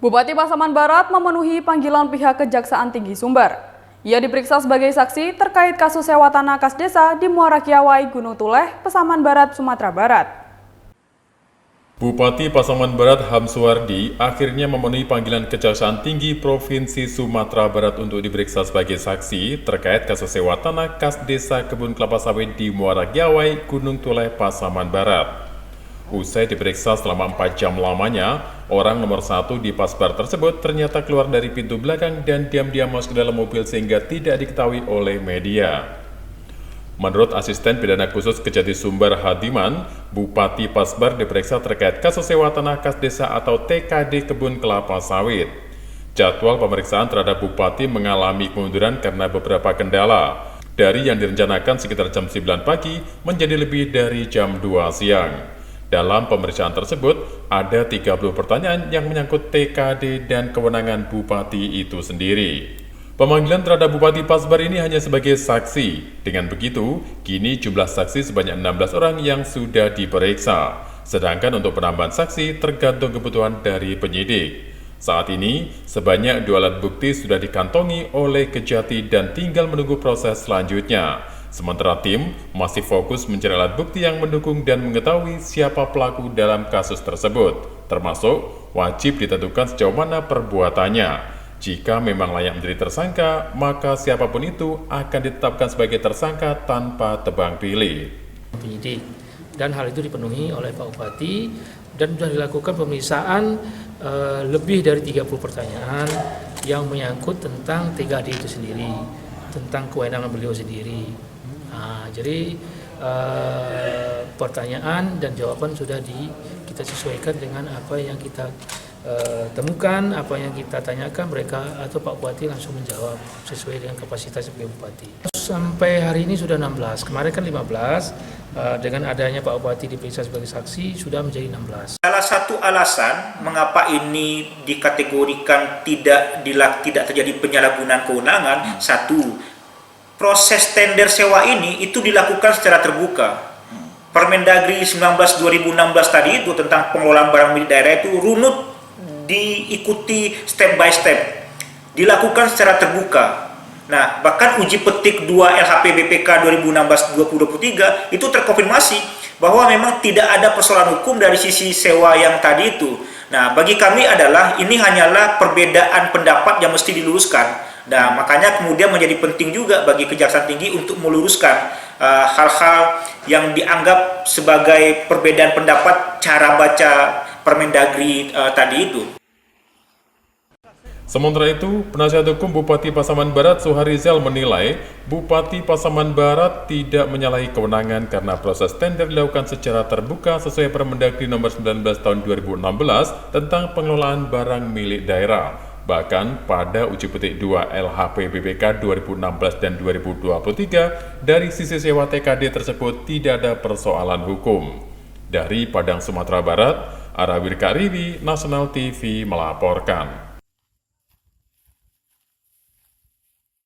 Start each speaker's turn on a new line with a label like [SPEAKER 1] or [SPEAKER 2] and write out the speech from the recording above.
[SPEAKER 1] Bupati Pasaman Barat memenuhi panggilan pihak Kejaksaan Tinggi Sumber. Ia diperiksa sebagai saksi terkait kasus sewa tanah kas desa di Muara Kiawai, Gunung Tuleh, Pasaman Barat, Sumatera Barat.
[SPEAKER 2] Bupati Pasaman Barat Hamsuwardi akhirnya memenuhi panggilan Kejaksaan Tinggi Provinsi Sumatera Barat untuk diperiksa sebagai saksi terkait kasus sewa tanah kas desa kebun kelapa sawit di Muara Kiawai, Gunung Tuleh, Pasaman Barat. Usai diperiksa selama 4 jam lamanya, orang nomor 1 di Pasbar tersebut ternyata keluar dari pintu belakang dan diam-diam masuk ke dalam mobil sehingga tidak diketahui oleh media. Menurut Asisten Pidana Khusus Kejati Sumber Hadiman, Bupati Pasbar diperiksa terkait kasus sewa tanah kas desa atau TKD kebun kelapa sawit. Jadwal pemeriksaan terhadap Bupati mengalami kemunduran karena beberapa kendala. Dari yang direncanakan sekitar jam 9 pagi menjadi lebih dari jam 2 siang. Dalam pemeriksaan tersebut, ada 30 pertanyaan yang menyangkut TKD dan kewenangan Bupati itu sendiri. Pemanggilan terhadap Bupati Pasbar ini hanya sebagai saksi. Dengan begitu, kini jumlah saksi sebanyak 16 orang yang sudah diperiksa. Sedangkan untuk penambahan saksi tergantung kebutuhan dari penyidik. Saat ini, sebanyak 2 alat bukti sudah dikantongi oleh Kejati dan tinggal menunggu proses selanjutnya. Sementara tim masih fokus mencari alat bukti yang mendukung dan mengetahui siapa pelaku dalam kasus tersebut, termasuk wajib ditentukan sejauh mana perbuatannya. Jika memang layak menjadi tersangka, maka siapapun itu akan ditetapkan sebagai tersangka tanpa tebang pilih.
[SPEAKER 3] Penyidik, dan hal itu dipenuhi oleh Pak Bupati dan sudah dilakukan pemeriksaan lebih dari 30 pertanyaan yang menyangkut tentang TKD itu sendiri, tentang kewenangan beliau sendiri. Jadi pertanyaan dan jawaban sudah kita sesuaikan dengan apa yang kita temukan, apa yang kita tanyakan, mereka atau Pak Bupati langsung menjawab sesuai dengan kapasitas sebagai Bupati. Sampai hari ini sudah 16, kemarin kan 15, dengan adanya Pak Bupati diperiksa sebagai saksi sudah menjadi 16.
[SPEAKER 4] Salah satu alasan mengapa ini dikategorikan tidak terjadi penyalahgunaan kewenangan, satu, proses tender sewa ini itu dilakukan secara terbuka. Permendagri 19/2016 tadi itu tentang pengelolaan barang milik daerah itu runut diikuti step by step, dilakukan secara terbuka. Nah, bahkan uji petik 2 LHP BPK 2016-2023 itu terkonfirmasi bahwa memang tidak ada persoalan hukum dari sisi sewa yang tadi itu. Nah, bagi kami adalah ini hanyalah perbedaan pendapat yang mesti diluruskan. Nah, makanya kemudian menjadi penting juga bagi Kejaksaan Tinggi untuk meluruskan hal-hal yang dianggap sebagai perbedaan pendapat cara baca Permendagri tadi itu.
[SPEAKER 2] Sementara itu, penasihat hukum Bupati Pasaman Barat Suharizal menilai Bupati Pasaman Barat tidak menyalahi kewenangan karena proses tender dilakukan secara terbuka sesuai Permendagri nomor 19 tahun 2016 tentang pengelolaan barang milik daerah. Bahkan pada uji petik 2 LHP BPK 2016 dan 2023, dari sisi sewa TKD tersebut tidak ada persoalan hukum. Dari Padang, Sumatera Barat, Arawir Kariwi, Nasional TV melaporkan.